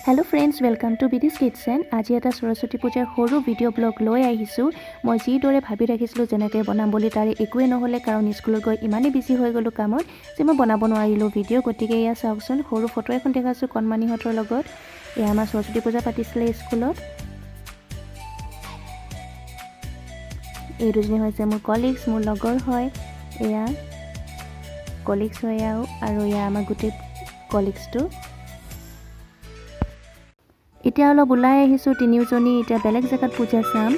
Hello friends, welcome to Bidis Kitchen. Aji eta Saraswati pujar horu video blog loi ahisu. Moi ji dore bhabi rakhislu jenake banam boli tare ekue nohole karon school goi imane busy hoi golu kamot je moi banabo নোৱাৰিলো video গটিকে ইয়া চাওকচোন horu photo এখন দেখাছো কনমানি হতৰ লগত এ আমাৰ সৰস্বতী পূজা পাতিছিলে স্কুলত এই দুজনী হৈছে মোৰ কলিগস মোৰ লগৰ হয় এয়া কলিগস হয় আৰু এয়া আমাৰ গুটি কলিগসটো এতিয়া অলপ ওলাই আহিছো তিনিওজনী এতিয়া বেলেগ জায়গাত পূজা চাম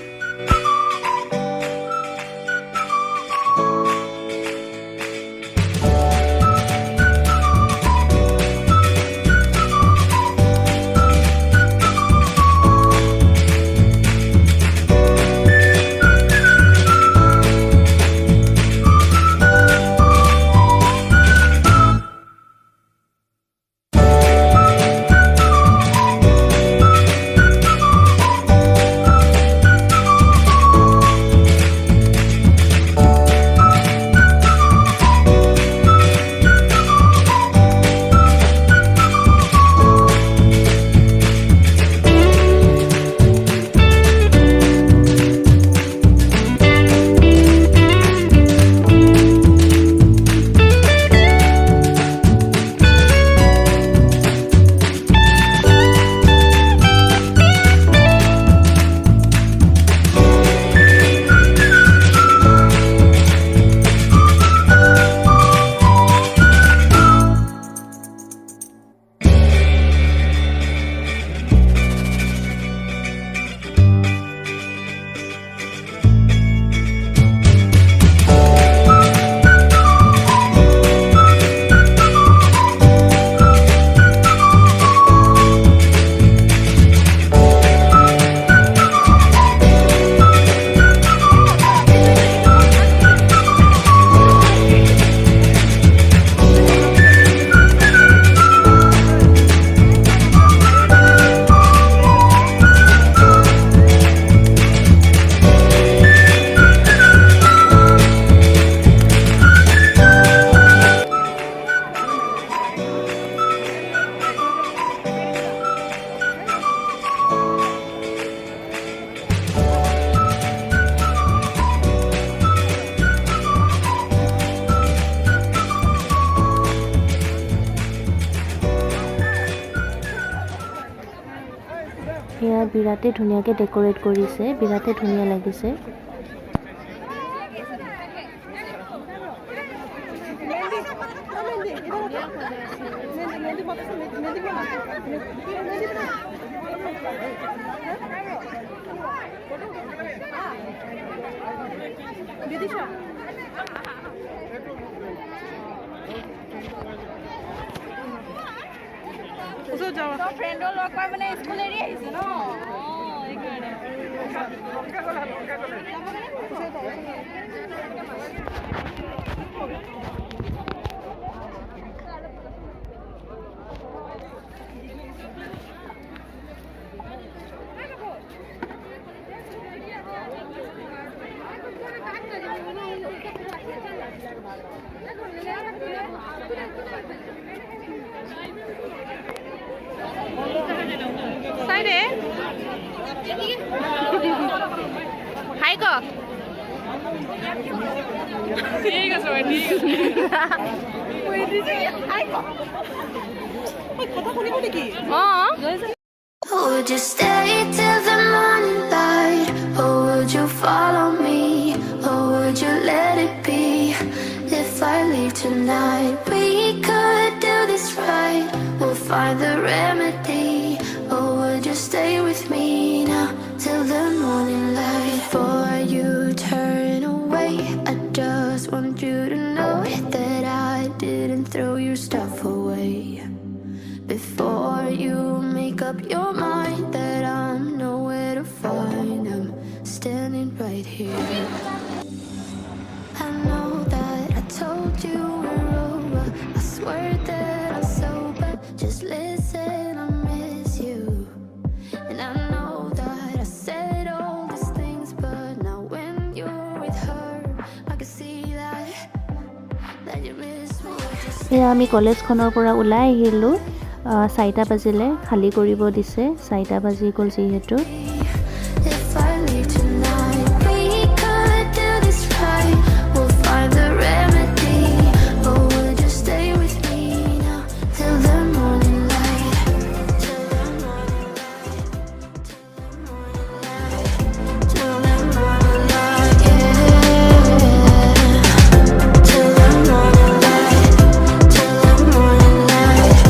এয়া বিৰাতে ধুনিয়াকে ডেকোৰেট কৰিছে বিৰাতে ধুনিয়া লাগিছে So friend log par mane school area is no ei karone Side Hi go ঠিক আছে ঠিক আছে ওই দিছে হাই গো ওই কথা শুনিব নেকি Would you stay till the morning light or would you follow me or would you let it be if I leave tonight we could do this right we'll find the remedy or would you stay with me now till the morning light before you turn away I just want you to know that I didn't throw your stuff away before you make up your mind that I'm nowhere to find I'm standing right here I know that I told you we're over I swear that I'm sober just listen I miss you and I know that I said all these things but now when you're with her I can see that you miss me এয়া আমি কলেজখনৰ পৰা ওলাই আহিলো 4টা বাজিলে খালী কৰিব দিছে 4টা বাজি গ'ল যিহেতু If I leave tonight, we could do this right. We'll find the remedy. Or would you stay with me now till the morning light? Till the morning light. Till the morning light. Till the morning light. Till the morning light.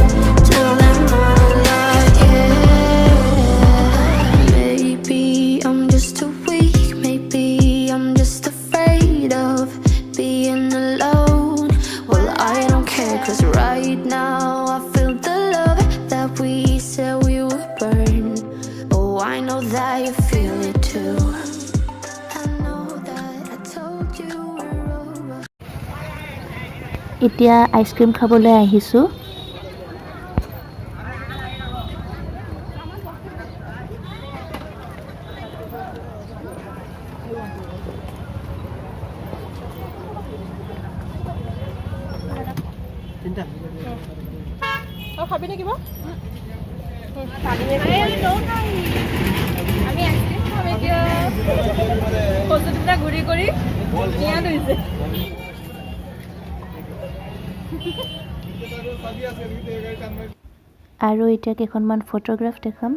Till the morning light. Maybe I'm just too weak. Maybe I'm just afraid of being alone. Well, I don't care, 'cause right now I feel the love that we said we would burn. Oh, I know that you feel it too. I know that I told you we're over. এতিয়া ice cream খাবলৈ আহিছোঁ তই খাবি নে কিবা আমি ice cream খাম এতিয়া বস্তুবিলাক ঘূৰি কৰি ধুনীয়া ধৰিছে আৰু এতিয়া কেইখনমান ফটোগ্ৰাফ দেখাম